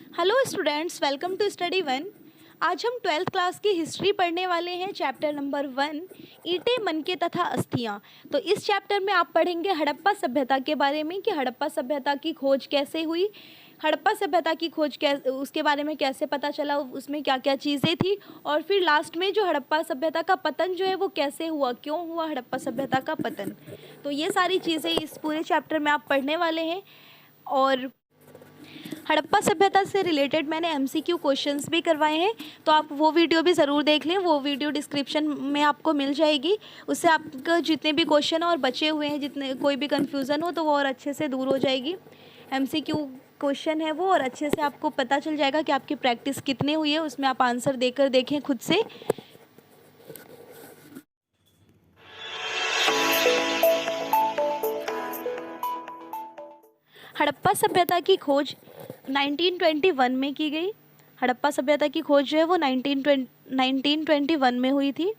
Hello students, welcome to Study One. आज हम 12th class की हिस्ट्री पढ़ने वाले हैं। चैप्टर नंबर 1, ईंटें, मनके तथा अस्थियां। तो इस चैप्टर में आप पढ़ेंगे हड़प्पा सभ्यता के बारे में कि हड़प्पा सभ्यता की खोज कैसे हुई, हड़प्पा सभ्यता की खोज उसके बारे में कैसे पता चला, उसमें क्या क्या चीज़ें थी, और फिर लास्ट में जो हड़प्पा सभ्यता का पतन जो है वो कैसे हुआ, क्यों हुआ हड़प्पा सभ्यता का पतन। तो ये सारी चीज़ें इस पूरे चैप्टर में आप पढ़ने वाले हैं। और हड़प्पा सभ्यता से रिलेटेड मैंने एमसीक्यू क्वेश्चंस भी करवाए हैं, तो आप वो वीडियो भी ज़रूर देख लें। वो वीडियो डिस्क्रिप्शन में आपको मिल जाएगी। उससे आपका जितने भी क्वेश्चन और बचे हुए हैं, जितने कोई भी कन्फ्यूज़न हो तो वो और अच्छे से दूर हो जाएगी। एमसीक्यू क्वेश्चन है वो, और अच्छे से आपको पता चल जाएगा कि आपकी प्रैक्टिस कितनी हुई है। उसमें आप आंसर देकर देखें खुद से। हड़प्पा सभ्यता की खोज 1921 में की गई। हड़प्पा सभ्यता की खोज जो है वो 1921 में हुई थी।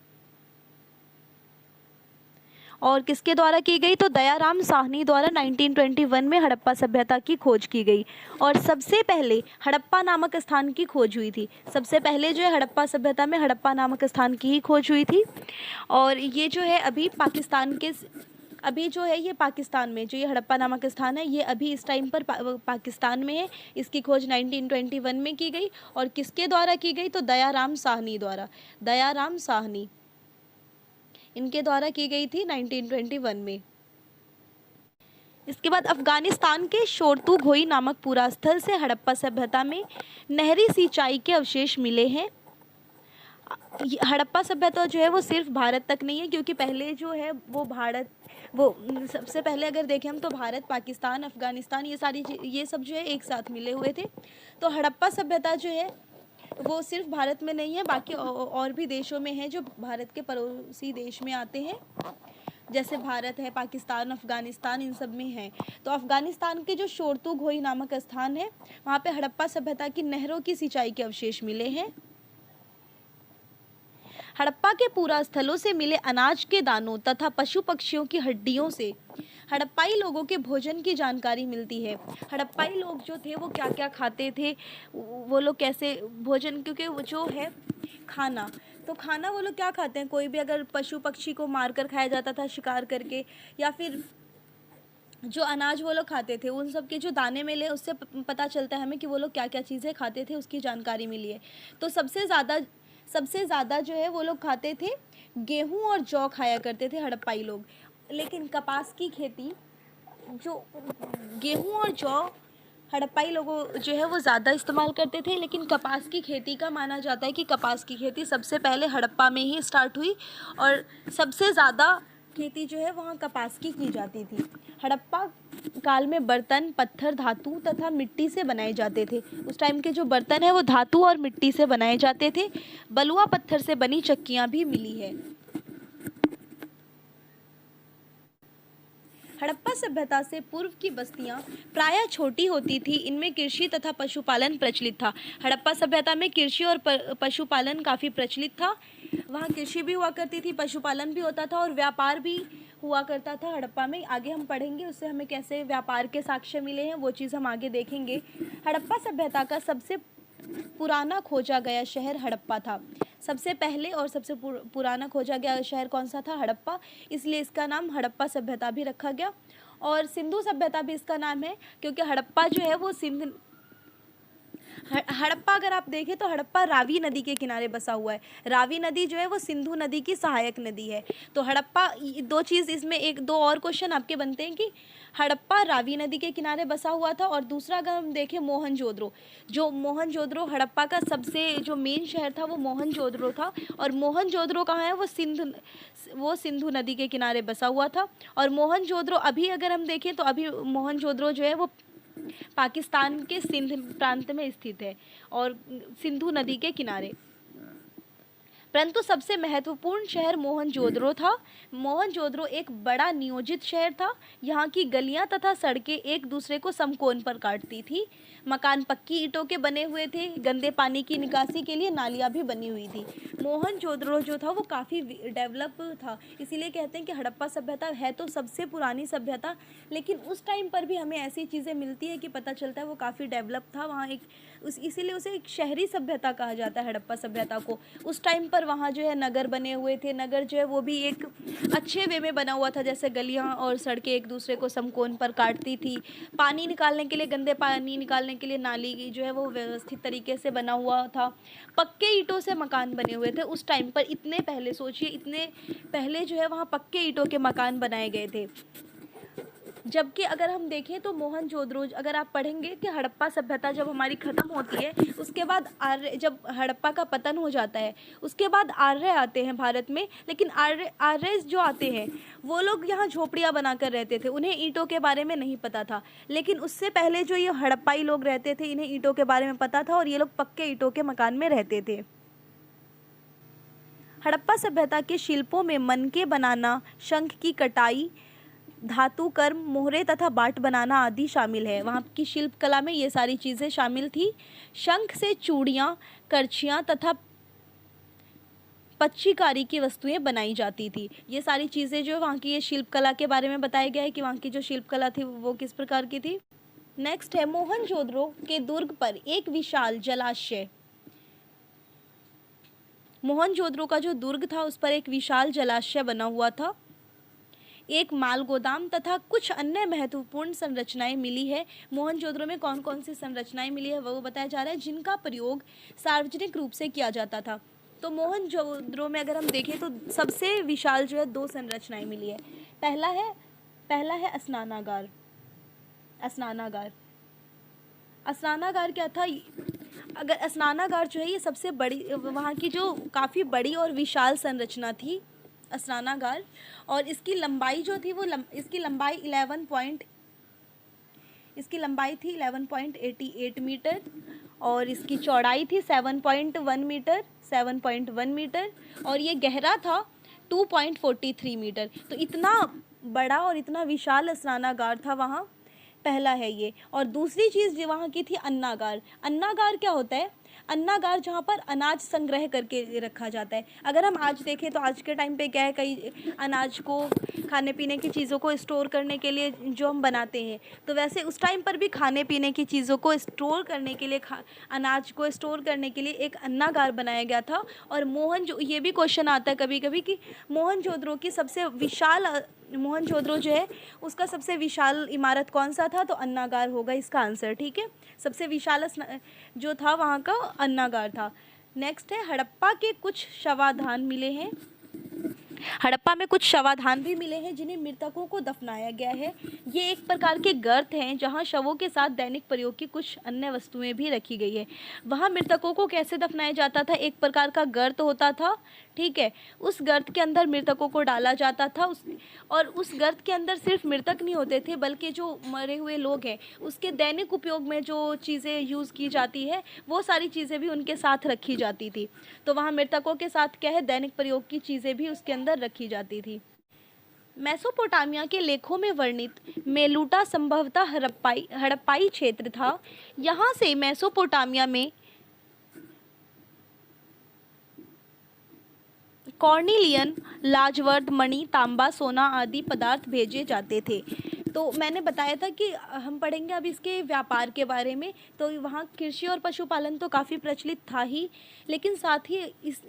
और किसके द्वारा की गई? तो दयाराम साहनी द्वारा 1921 में हड़प्पा सभ्यता की खोज की गई। और सबसे पहले हड़प्पा नामक स्थान की खोज हुई थी। सबसे पहले जो है हड़प्पा सभ्यता में हड़प्पा नामक स्थान की ही खोज हुई थी। और ये जो है अभी जो है ये पाकिस्तान में, जो ये हड़प्पा नामक स्थान है, ये अभी इस टाइम पर पाकिस्तान में है। इसकी खोज 1921 में की गई। और किसके द्वारा की गई? तो दयाराम साहनी द्वारा। दयाराम साहनी इनके द्वारा की गई थी 1921 में। इसके बाद अफगानिस्तान के शोरतुघोई नामक पुरास्थल से हड़प्पा सभ्यता में नहरी सिंचाई के अवशेष मिले हैं। हड़प्पा सभ्यता जो है वो सिर्फ भारत तक नहीं है, क्योंकि पहले जो है वो सबसे पहले अगर देखें हम तो भारत, पाकिस्तान, अफगानिस्तान, ये सब जो है एक साथ मिले हुए थे। तो हड़प्पा सभ्यता जो है वो सिर्फ भारत में नहीं है, बाकी और भी देशों में है जो भारत के पड़ोसी देश में आते हैं। जैसे भारत है, पाकिस्तान, अफगानिस्तान, इन सब में है। तो अफगानिस्तान के जो शोरतुघोई नामक स्थान है, वहाँ पे हड़प्पा सभ्यता की नहरों की सिंचाई के अवशेष मिले हैं। हड़प्पा के पूरा स्थलों से मिले अनाज के दानों तथा पशु पक्षियों की हड्डियों से हड़प्पाई लोगों के भोजन की जानकारी मिलती है। हड़प्पाई लोग जो थे वो क्या क्या खाते थे, वो लोग कैसे भोजन, क्योंकि वो जो है खाना, तो खाना वो लोग क्या खाते हैं, कोई भी अगर पशु पक्षी को मार कर खाया जाता था शिकार करके, या फिर जो अनाज वो लोग खाते थे उन सब के जो दाने मिले, उससे पता चलता है हमें कि वो लोग क्या क्या चीज़ें खाते थे, उसकी जानकारी मिली है। तो सबसे ज़्यादा जो है वो लोग खाते थे गेहूँ और जौ खाया करते थे हड़प्पाई लोग। लेकिन कपास की खेती, जो गेहूँ और जौ हड़प्पाई लोगों जो है वो ज़्यादा इस्तेमाल करते थे, लेकिन कपास की खेती का माना जाता है कि कपास की खेती सबसे पहले हड़प्पा में ही स्टार्ट हुई। और सबसे ज़्यादा खेती जो है वहाँ कपास की जाती थी। हड़प्पा काल में बर्तन पत्थर, धातु तथा मिट्टी से बनाए जाते थे। उस टाइम के जो बर्तन है वो धातु और मिट्टी से बनाए जाते थे। बलुआ पत्थर से बनी चक्कियाँ भी मिली है। हड़प्पा सभ्यता से पूर्व की बस्तियां प्रायः छोटी होती थी। इनमें कृषि तथा पशुपालन प्रचलित था। हड़प्पा सभ्यता में कृषि और पशुपालन काफ़ी प्रचलित था। वहाँ कृषि भी हुआ करती थी, पशुपालन भी होता था और व्यापार भी हुआ करता था हड़प्पा में। आगे हम पढ़ेंगे उससे हमें कैसे व्यापार के साक्ष्य मिले हैं, वो चीज़ हम आगे देखेंगे। हड़प्पा सभ्यता का सबसे पुराना खोजा गया शहर हड़प्पा था। सबसे पहले और सबसे पुराना खोजा गया शहर कौन सा था? हड़प्पा। इसलिए इसका नाम हड़प्पा सभ्यता भी रखा गया। और सिंधु सभ्यता भी इसका नाम है, क्योंकि हड़प्पा जो है वो हड़प्पा अगर आप देखें तो हड़प्पा रावी नदी के किनारे बसा हुआ है। रावी नदी जो है वो सिंधु नदी की सहायक नदी है। तो हड़प्पा, दो चीज़ इसमें, एक दो और क्वेश्चन आपके बनते हैं कि हड़प्पा रावी नदी के किनारे बसा हुआ था, और दूसरा अगर हम देखें मोहनजोदड़ो हड़प्पा का सबसे जो मेन शहर था वो मोहनजोदड़ो था। और मोहनजोदड़ो कहाँ है? वो सिंधु नदी के किनारे बसा हुआ था। और मोहनजोदड़ो अभी अगर हम देखें तो अभी मोहनजोदड़ो जो है वो पाकिस्तान के सिंध प्रांत में स्थित है और सिंधु नदी के किनारे। परंतु सबसे महत्वपूर्ण शहर मोहनजोदड़ो था। मोहनजोदड़ो एक बड़ा नियोजित शहर था। यहाँ की गलियाँ तथा सड़कें एक दूसरे को समकोण पर काटती थी। मकान पक्की ईंटों के बने हुए थे। गंदे पानी की निकासी के लिए नालियाँ भी बनी हुई थी। मोहनजोदड़ो जो था वो काफ़ी डेवलप था, इसीलिए कहते हैं कि हड़प्पा सभ्यता है तो सबसे पुरानी सभ्यता, लेकिन उस टाइम पर भी हमें ऐसी चीज़ें मिलती है कि पता चलता है वो काफ़ी डेवलप था। वहाँ एक इसीलिए उसे एक शहरी सभ्यता कहा जाता है हड़प्पा सभ्यता को। उस टाइम पर वहाँ जो है नगर बने हुए थे। नगर जो है वो भी एक अच्छे वे में बना हुआ था, जैसे गलियाँ और सड़कें एक दूसरे को समकोण पर काटती थी। पानी निकालने के लिए, गंदे पानी निकालने के लिए नाली जो है वो व्यवस्थित तरीके से बना हुआ था। पक्के ईंटों से मकान बने हुए थे उस टाइम पर। इतने पहले सोचिए, इतने पहले जो है वहाँ पक्के ईंटों के मकान बनाए गए थे। जबकि अगर हम देखें तो मोहनजोदड़ो, अगर आप पढ़ेंगे कि हड़प्पा सभ्यता जब हमारी ख़त्म होती है, उसके बाद आर्य, जब हड़प्पा का पतन हो जाता है उसके बाद आर्य आते हैं भारत में। लेकिन आर्य जो आते हैं वो लोग यहाँ झोपड़ियाँ बनाकर रहते थे, उन्हें ईंटों के बारे में नहीं पता था। लेकिन उससे पहले जो ये हड़प्पाई लोग रहते थे, इन्हें ईंटों के बारे में पता था और ये लोग पक्के ईंटों के मकान में रहते थे। हड़प्पा सभ्यता के शिल्पों में मनके बनाना, शंख की कटाई, धातु कर्म, मोहरे तथा बाट बनाना आदि शामिल है। वहाँ की शिल्प कला में ये सारी चीज़ें शामिल थी। शंख से चूड़ियाँ, करछियाँ तथा पच्चीकारी की वस्तुएं बनाई जाती थी। ये सारी चीज़ें जो वहाँ की ये शिल्प कला के बारे में बताया गया है कि वहाँ की जो शिल्प कला थी वो किस प्रकार की थी। नेक्स्ट है मोहनजोदड़ो के दुर्ग पर एक विशाल जलाशय। मोहनजोदड़ो का जो दुर्ग था उस पर एक विशाल जलाशय बना हुआ था। एक माल गोदाम तथा कुछ अन्य महत्वपूर्ण संरचनाएं मिली है। मोहनजोदड़ो में कौन कौन सी संरचनाएं मिली है वो बताया जा रहा है, जिनका प्रयोग सार्वजनिक रूप से किया जाता था। तो मोहनजोदड़ो में अगर हम देखें तो सबसे विशाल जो है 2 संरचनाएं मिली है। पहला है स्नानागार। स्नानागार क्या था? अगर स्नानागार जो है ये सबसे बड़ी, वहाँ की जो काफ़ी बड़ी और विशाल संरचना थी स्नानागार। और इसकी लंबाई जो थी वो इसकी लंबाई थी 11.88 मीटर और इसकी चौड़ाई थी 7.1 मीटर और ये गहरा था 2.43 मीटर। तो इतना बड़ा और इतना विशाल स्नानागार था वहाँ। पहला है ये। और दूसरी चीज़ जो वहाँ की थी अन्नागार। अन्नागार क्या होता है? अन्नागार जहाँ पर अनाज संग्रह करके रखा जाता है। अगर हम आज देखें तो आज के टाइम पे क्या है, कई अनाज को, खाने पीने की चीज़ों को स्टोर करने के लिए जो हम बनाते हैं, तो वैसे उस टाइम पर भी खाने पीने की चीज़ों को स्टोर करने के लिए, अनाज को स्टोर करने के लिए एक अन्नागार बनाया गया था। और ये भी क्वेश्चन आता है कभी कभी कि मोहनजोदड़ो जो है उसका सबसे विशाल इमारत कौन सा था? तो अन्नागार होगा इसका आंसर। ठीक है, सबसे विशाल जो था वहाँ का अन्नागार था। नेक्स्ट है हड़प्पा के कुछ शवाधान मिले हैं। हड़प्पा में कुछ शवाधान भी मिले हैं जिन्हें मृतकों को दफनाया गया है। ये एक प्रकार के गर्त हैं जहां शवों के साथ दैनिक प्रयोग की कुछ अन्य वस्तुएं भी रखी गई है। वहां मृतकों को कैसे दफनाया जाता था? एक प्रकार का गर्त होता था, ठीक है, उस गर्त के अंदर मृतकों को डाला जाता था। और उस गर्त के अंदर सिर्फ मृतक नहीं होते थे बल्कि जो मरे हुए लोग हैं उसके दैनिक उपयोग में जो चीज़ें यूज़ की जाती है वो सारी चीज़ें भी उनके साथ रखी जाती थी। तो वहाँ मृतकों के साथ क्या है, दैनिक प्रयोग की चीज़ें भी उसके अंदर रखी जाती थी। मेसोपोटामिया के लेखों में वर्णित मेलूटा संभवतः हड़प्पाई क्षेत्र था। यहाँ से मेसोपोटामिया में कॉर्निलियन, लाजवर्द, मणि, तांबा, सोना आदि पदार्थ भेजे जाते थे। तो मैंने बताया था कि हम पढ़ेंगे अब इसके व्यापार के बारे में। तो वहाँ कृषि और पशुपालन तो काफ़ी प्रचलित था ही, लेकिन साथ ही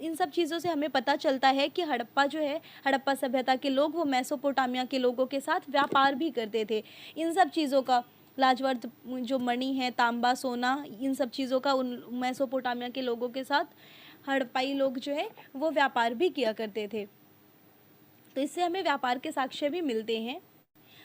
इन सब चीज़ों से हमें पता चलता है कि हड़प्पा जो है, हड़प्पा सभ्यता के लोग वो मेसोपोटामिया के लोगों के साथ व्यापार भी करते थे। इन सब चीज़ों का, लाजवर्द जो मणि है, तांबा, सोना, इन सब चीज़ों का उन मेसोपोटामिया के लोगों के साथ हड़प्पाई लोग जो है वो व्यापार भी किया करते थे। तो इससे हमें व्यापार के साक्ष्य भी मिलते हैं।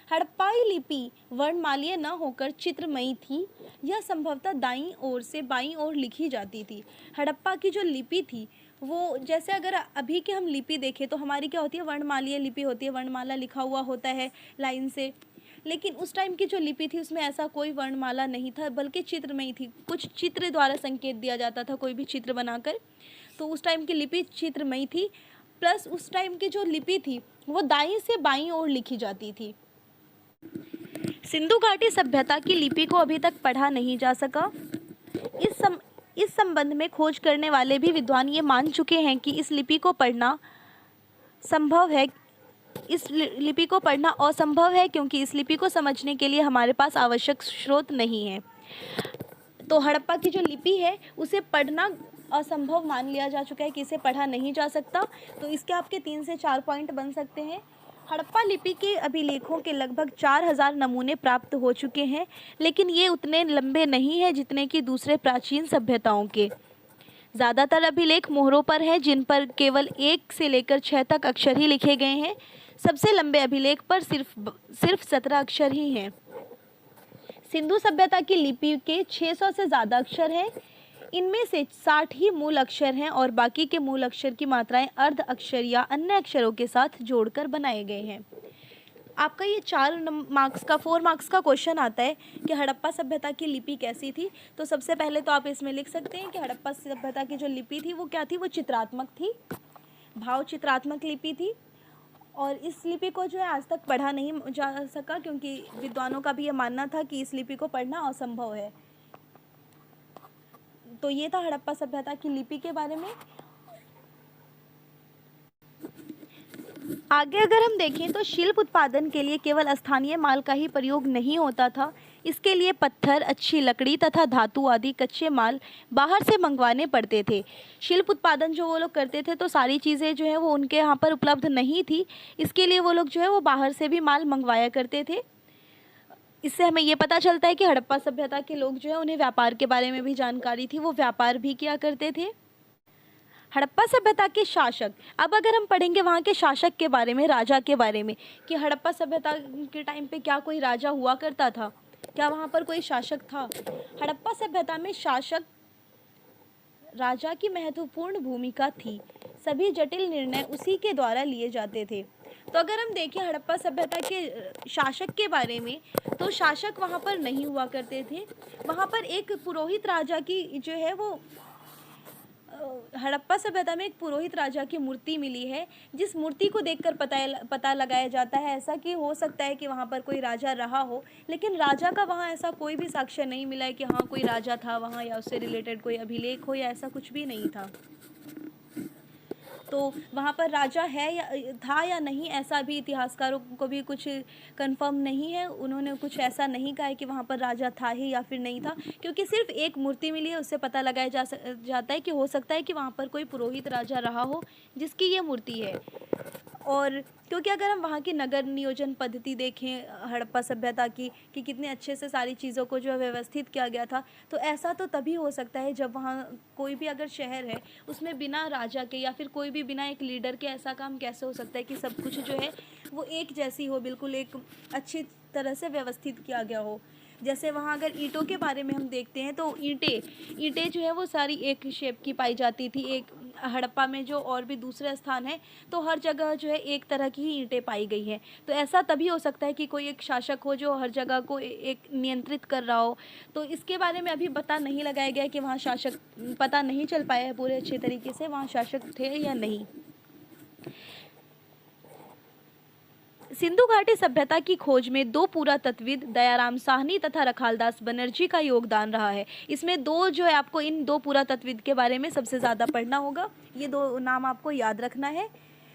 हड़प्पाई लिपि वर्णमालीय न होकर चित्रमयी थी। यह संभवतः दाईं ओर से बाईं ओर लिखी जाती थी। हड़प्पा की जो लिपि थी वो, जैसे अगर अभी की हम लिपि देखें तो हमारी क्या होती है, वर्णमालीय लिपि होती है, वर्णमाला लिखा हुआ होता है लाइन से। लेकिन उस टाइम की जो लिपि थी उसमें ऐसा कोई वर्णमाला नहीं था, बल्कि चित्रमयी थी। कुछ चित्र द्वारा संकेत दिया जाता था, कोई भी चित्र बनाकर। तो उस टाइम की लिपि चित्रमयी थी। प्लस उस टाइम की जो लिपि थी वो दाईं से बाईं ओर लिखी जाती थी। सिंधु घाटी सभ्यता की लिपि को अभी तक पढ़ा नहीं जा सका। इस संबंध में खोज करने वाले भी विद्वान ये मान चुके हैं कि इस लिपि को पढ़ना संभव है। इस लिपि को पढ़ना असंभव है, क्योंकि इस लिपि को समझने के लिए हमारे पास आवश्यक स्रोत नहीं है। तो हड़प्पा की जो लिपि है उसे पढ़ना असंभव मान लिया जा चुका है कि इसे पढ़ा नहीं जा सकता। तो इसके आपके 3 से 4 पॉइंट बन सकते हैं। हड़प्पा लिपि के अभिलेखों के लगभग 4000 नमूने प्राप्त हो चुके हैं, लेकिन ये उतने लंबे नहीं हैं जितने कि दूसरे प्राचीन सभ्यताओं के। ज़्यादातर अभिलेख मोहरों पर हैं, जिन पर केवल 1 से लेकर 6 तक अक्षर ही लिखे गए हैं। सबसे लंबे अभिलेख पर सिर्फ 17 अक्षर ही हैं। सिंधु सभ्यता की लिपि के 600 से ज़्यादा अक्षर हैं। इनमें से 60 ही मूल अक्षर हैं और बाकी के मूल अक्षर की मात्राएं अर्ध अक्षर या अन्य अक्षरों के साथ जोड़कर बनाए गए हैं। आपका ये 4 मार्क्स का क्वेश्चन आता है कि हड़प्पा सभ्यता की लिपि कैसी थी। तो सबसे पहले तो आप इसमें लिख सकते हैं कि हड़प्पा सभ्यता की जो लिपि थी वो क्या थी, वो चित्रात्मक थी, भाव चित्रात्मक लिपि थी। और इस लिपि को जो है आज तक पढ़ा नहीं जा सका, क्योंकि विद्वानों का भी ये मानना था कि इस लिपि को पढ़ना असंभव है। तो ये था हड़प्पा सभ्यता की लिपि के बारे में। आगे अगर हम देखें तो शिल्प उत्पादन के लिए केवल स्थानीय माल का ही प्रयोग नहीं होता था। इसके लिए पत्थर, अच्छी लकड़ी तथा धातु आदि कच्चे माल बाहर से मंगवाने पड़ते थे। शिल्प उत्पादन जो वो लोग करते थे तो सारी चीज़ें जो है वो उनके यहाँ पर उपलब्ध नहीं थी। इसके लिए वो लोग जो है वो बाहर से भी माल मंगवाया करते थे। इससे हमें ये पता चलता है कि हड़प्पा सभ्यता के लोग जो है उन्हें व्यापार के बारे में भी जानकारी थी, वो व्यापार भी किया करते थे। हड़प्पा सभ्यता के शासक, अब अगर हम पढ़ेंगे वहाँ के शासक के बारे में, राजा के बारे में, कि हड़प्पा सभ्यता के टाइम पे क्या कोई राजा हुआ करता था, क्या वहाँ पर कोई शासक था। हड़प्पा सभ्यता में शासक राजा की महत्वपूर्ण भूमिका थी। सभी जटिल निर्णय उसी के द्वारा लिए जाते थे। तो अगर हम देखें हड़प्पा सभ्यता के शासक के बारे में, तो शासक वहाँ पर नहीं हुआ करते थे। वहाँ पर एक पुरोहित राजा की जो है वो हड़प्पा सभ्यता में एक पुरोहित राजा की मूर्ति मिली है, जिस मूर्ति को देखकर पता लगाया जाता है ऐसा कि हो सकता है कि वहाँ पर कोई राजा रहा हो, लेकिन राजा का वहाँ ऐसा कोई भी साक्ष्य नहीं मिला है कि हाँ कोई राजा था वहाँ, या उससे रिलेटेड कोई अभिलेख हो, या ऐसा कुछ भी नहीं था। तो वहाँ पर राजा है या था या नहीं, ऐसा भी इतिहासकारों को भी कुछ कंफर्म नहीं है। उन्होंने कुछ ऐसा नहीं कहा है कि वहाँ पर राजा था ही या फिर नहीं था, क्योंकि सिर्फ एक मूर्ति मिली है, उससे पता लगाया जाता है कि हो सकता है कि वहाँ पर कोई पुरोहित राजा रहा हो जिसकी ये मूर्ति है। और क्योंकि अगर हम वहाँ की नगर नियोजन पद्धति देखें हड़प्पा सभ्यता की, कि कितने अच्छे से सारी चीज़ों को जो है व्यवस्थित किया गया था, तो ऐसा तो तभी हो सकता है जब वहाँ कोई भी अगर शहर है उसमें बिना राजा के या फिर कोई भी बिना एक लीडर के ऐसा काम कैसे हो सकता है कि सब कुछ जो है वो एक जैसी हो, बिल्कुल एक अच्छी तरह से व्यवस्थित किया गया हो। जैसे वहाँ अगर ईंटों के बारे में हम देखते हैं तो ईंटें जो है वो सारी एक शेप की पाई जाती थी। एक हड़प्पा में जो और भी दूसरे स्थान है तो हर जगह जो है एक तरह की ही ईंटें पाई गई हैं। तो ऐसा तभी हो सकता है कि कोई एक शासक हो जो हर जगह को एक नियंत्रित कर रहा हो। तो इसके बारे में अभी पता नहीं लगाया गया कि वहाँ शासक, पता नहीं चल पाया है पूरे अच्छे तरीके से वहाँ शासक थे या नहीं। सिंधु घाटी सभ्यता की खोज में 2 पुरातत्वविद दयाराम साहनी तथा रखालदास बनर्जी का योगदान रहा है। इसमें 2 जो है आपको इन 2 पुरातत्वविद के बारे में सबसे ज़्यादा पढ़ना होगा। ये 2 नाम आपको याद रखना है।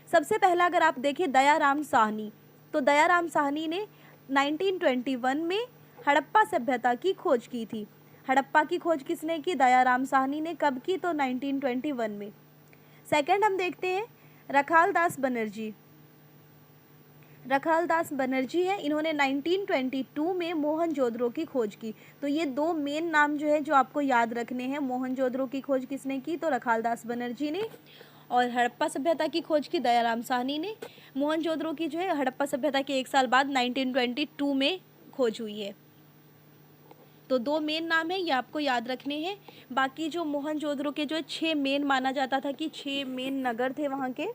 सबसे पहला अगर आप देखें दयाराम साहनी, तो दयाराम साहनी ने 1921 में हड़प्पा सभ्यता की खोज की थी। हड़प्पा की खोज किसने की? दयाराम साहनी ने। कब की? तो 1921 में। सेकंड हम देखते हैं रखालदास बनर्जी। रखालदास बनर्जी है, इन्होंने 1922 में मोहनजोदड़ो की खोज की। तो ये 2 मेन नाम जो है जो आपको याद रखने हैं। मोहनजोदड़ो की खोज किसने की? तो रखालदास बनर्जी ने। और हड़प्पा सभ्यता की खोज की दयाराम साहनी ने। मोहनजोदड़ो की जो है हड़प्पा सभ्यता के 1 साल बाद 1922 में खोज हुई है। तो 2 मेन नाम है, ये आपको याद रखने हैं। बाकी जो मोहनजोदड़ो के जो 6 मेन माना जाता था कि 6 मेन नगर थे वहाँ के,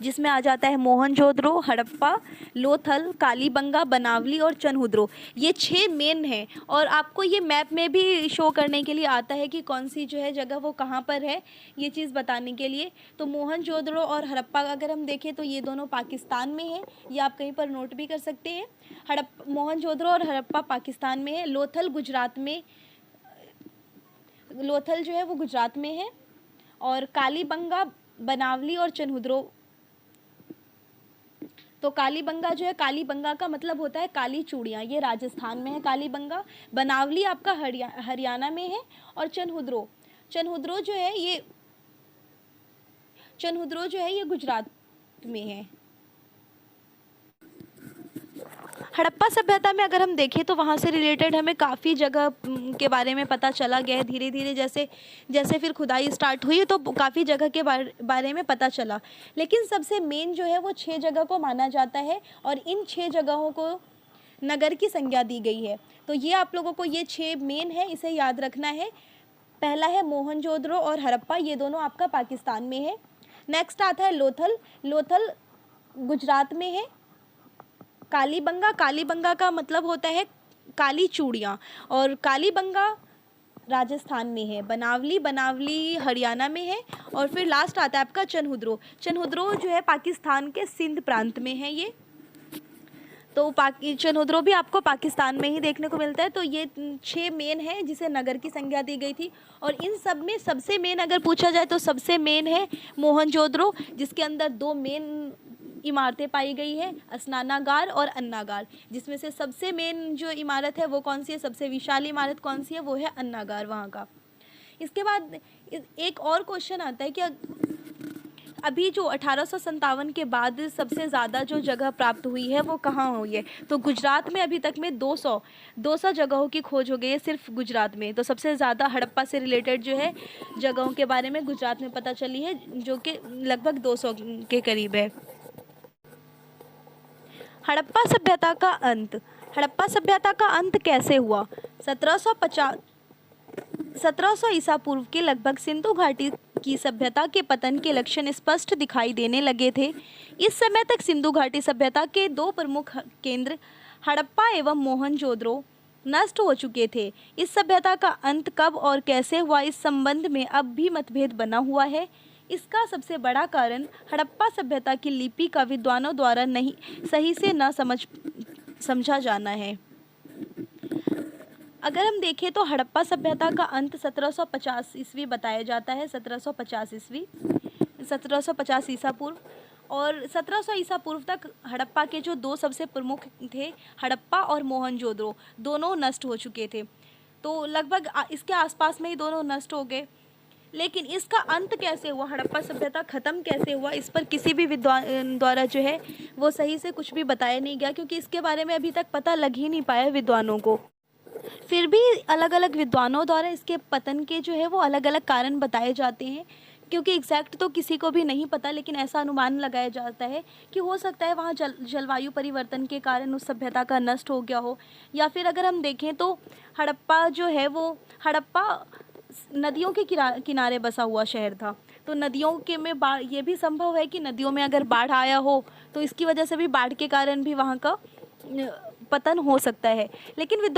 जिसमें आ जाता है मोहनजोदड़ो, हड़प्पा, लोथल, कालीबंगा, बनावली और चनहुद्रो। ये 6 मेन हैं और आपको ये मैप में भी शो करने के लिए आता है कि कौन सी जो है जगह वो कहाँ पर है, ये चीज़ बताने के लिए। तो मोहनजोदड़ो और हड़प्पा अगर हम देखें तो ये दोनों पाकिस्तान में है, ये आप कहीं पर नोट भी कर सकते हैं। मोहनजोदड़ो और हड़प्पा पाकिस्तान में है, लोथल गुजरात में, लोथल जो है वो गुजरात में है, और कालीबंगा, बनावली और चनहुद्रो, तो कालीबंगा जो है, कालीबंगा का मतलब होता है काली चूड़ियाँ, ये राजस्थान में है कालीबंगा। बनावली आपका हरियाणा में है, और चनहुद्रो, चनहुद्रो जो है ये, चनहुद्रो जो है ये गुजरात में है। हड़प्पा सभ्यता में अगर हम देखें तो वहाँ से रिलेटेड हमें काफ़ी जगह के बारे में पता चला गया है धीरे धीरे, जैसे जैसे फिर खुदाई स्टार्ट हुई तो काफ़ी जगह के बारे में पता चला। लेकिन सबसे मेन जो है वो 6 जगह को माना जाता है और इन 6 जगहों को नगर की संज्ञा दी गई है। तो ये आप लोगों को ये 6 मेन है, इसे याद रखना है। पहला है मोहनजोदड़ो और हड़प्पा, ये दोनों आपका पाकिस्तान में है। नेक्स्ट आता है लोथल, लोथल गुजरात में है। कालीबंगा, कालीबंगा का मतलब होता है काली चूड़ियाँ, और कालीबंगा राजस्थान में है। बनावली, बनावली हरियाणा में है। और फिर लास्ट आता है आपका चनहुद्रो, चनहुद्रो जो है पाकिस्तान के सिंध प्रांत में है ये। तो चनहुद्रो भी आपको पाकिस्तान में ही देखने को मिलता है। तो ये 6 मेन है जिसे नगर की संज्ञा दी गई थी। और इन सब में सबसे मेन अगर पूछा जाए तो सबसे मेन है मोहनजोदड़ो, जिसके अंदर 2 मेन इमारतें पाई गई है, स्नानागार और अन्नागार, जिसमें से सबसे मेन जो इमारत है वो कौन सी है, सबसे विशाल इमारत कौन सी है, वो है अन्नागार वहाँ का। इसके बाद एक और क्वेश्चन आता है कि अभी जो 1857 के बाद सबसे ज़्यादा जो जगह प्राप्त हुई है वो कहाँ हुई है, तो गुजरात में अभी तक में 200 जगहों की खोज हो गई है सिर्फ गुजरात में। तो सबसे ज़्यादा हड़प्पा से रिलेटेड जो है जगहों के बारे में गुजरात में पता चली है, जो कि लगभग 200 के करीब है। हड़प्पा सभ्यता का अंत, हड़प्पा सभ्यता का अंत कैसे हुआ? 1700 ईसा पूर्व के लगभग सिंधु घाटी की सभ्यता के पतन के लक्षण स्पष्ट दिखाई देने लगे थे। इस समय तक सिंधु घाटी सभ्यता के 2 प्रमुख केंद्र हड़प्पा एवं मोहनजोदड़ो नष्ट हो चुके थे। इस सभ्यता का अंत कब और कैसे हुआ, इस संबंध में अब भी मतभेद बना हुआ है। इसका सबसे बड़ा कारण हड़प्पा सभ्यता की लिपि का विद्वानों द्वारा नहीं सही से न समझा जाना है। अगर हम देखें तो हड़प्पा सभ्यता का अंत 1750 ईस्वी बताया जाता है, 1750 ईस्वी, 1750 ईसा पूर्व। और 1700 ईसा पूर्व तक हड़प्पा के जो 2 सबसे प्रमुख थे, हड़प्पा और मोहनजोदड़ो, दोनों नष्ट हो चुके थे। तो लगभग इसके आसपास में ही दोनों नष्ट हो गए। लेकिन इसका अंत कैसे हुआ, हड़प्पा सभ्यता ख़त्म कैसे हुआ, इस पर किसी भी विद्वान द्वारा जो है वो सही से कुछ भी बताया नहीं गया, क्योंकि इसके बारे में अभी तक पता लग ही नहीं पाया विद्वानों को। फिर भी अलग अलग विद्वानों द्वारा इसके पतन के जो है वो अलग अलग कारण बताए जाते हैं, क्योंकि एग्जैक्ट तो किसी को भी नहीं पता, लेकिन ऐसा अनुमान लगाया जाता है कि हो सकता है वहाँ जलवायु परिवर्तन के कारण उस सभ्यता का नष्ट हो गया हो। या फिर अगर हम देखें तो हड़प्पा जो है वो, हड़प्पा नदियों के किनारे बसा हुआ शहर था। तो नदियों के में बाढ़, ये भी संभव है कि नदियों में अगर बाढ़ आया हो तो इसकी वजह से भी, बाढ़ के कारण भी वहाँ का पतन हो सकता है। लेकिन कई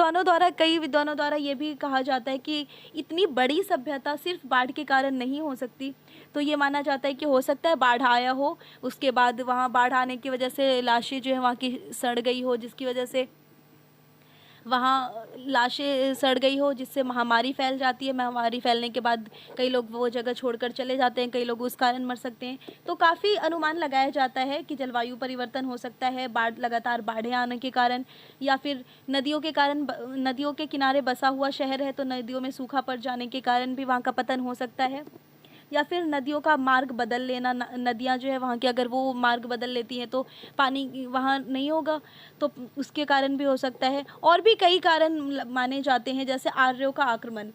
विद्वानों द्वारा ये भी कहा जाता है कि इतनी बड़ी सभ्यता सिर्फ बाढ़ के कारण नहीं हो सकती। तो ये माना जाता है कि हो सकता है बाढ़ आया हो, उसके बाद वहाँ बाढ़ आने की वजह से लाशें जो है वहाँ की सड़ गई हो, जिसकी वजह से वहाँ लाशें सड़ गई हो, जिससे महामारी फैल जाती है। महामारी फैलने के बाद कई लोग वो जगह छोड़कर चले जाते हैं, कई लोग उस कारण मर सकते हैं। तो काफ़ी अनुमान लगाया जाता है कि जलवायु परिवर्तन हो सकता है, लगातार बाढ़ें आने के कारण, या फिर नदियों के कारण, नदियों के किनारे बसा हुआ शहर है तो नदियों में सूखा पड़ जाने के कारण भी वहाँ का पतन हो सकता है, या फिर नदियों का मार्ग बदल लेना। नदियाँ जो है वहाँ की अगर वो मार्ग बदल लेती हैं तो पानी वहाँ नहीं होगा, तो उसके कारण भी हो सकता है। और भी कई कारण माने जाते हैं, जैसे आर्यों का आक्रमण,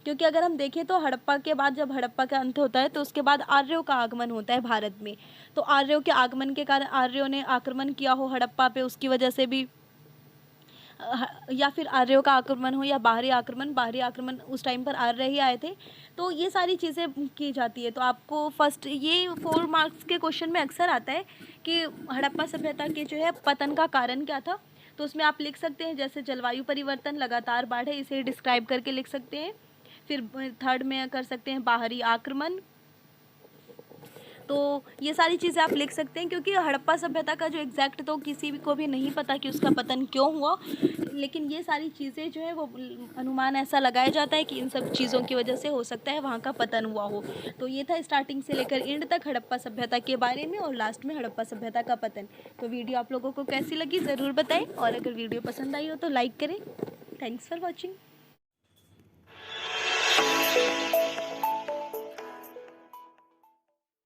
क्योंकि अगर हम देखें तो हड़प्पा के बाद, जब हड़प्पा का अंत होता है तो उसके बाद आर्यों का आगमन होता है भारत में। तो आर्यों के आगमन के कारण, आर्यों ने आक्रमण किया हो हड़प्पा पे, उसकी वजह से भी या फिर आर्यों का आक्रमण हो या बाहरी आक्रमण उस टाइम पर आर्य ही आए थे। तो ये सारी चीज़ें की जाती है। तो आपको फर्स्ट ये 4 मार्क्स के क्वेश्चन में अक्सर आता है कि हड़प्पा सभ्यता के जो है पतन का कारण क्या था। तो उसमें आप लिख सकते हैं जैसे जलवायु परिवर्तन, लगातार बाढ़ है, इसे डिस्क्राइब करके लिख सकते हैं। फिर थर्ड में कर सकते हैं बाहरी आक्रमण। तो ये सारी चीज़ें आप लिख सकते हैं, क्योंकि हड़प्पा सभ्यता का जो एग्जैक्ट तो किसी भी को भी नहीं पता कि उसका पतन क्यों हुआ, लेकिन ये सारी चीज़ें जो है वो अनुमान ऐसा लगाया जाता है कि इन सब चीज़ों की वजह से हो सकता है वहाँ का पतन हुआ हो। तो ये था स्टार्टिंग से लेकर एंड तक हड़प्पा सभ्यता के बारे में और लास्ट में हड़प्पा सभ्यता का पतन। तो वीडियो आप लोगों को कैसी लगी ज़रूर बताएं, और अगर वीडियो पसंद आई हो तो लाइक करें। Thanks for watching.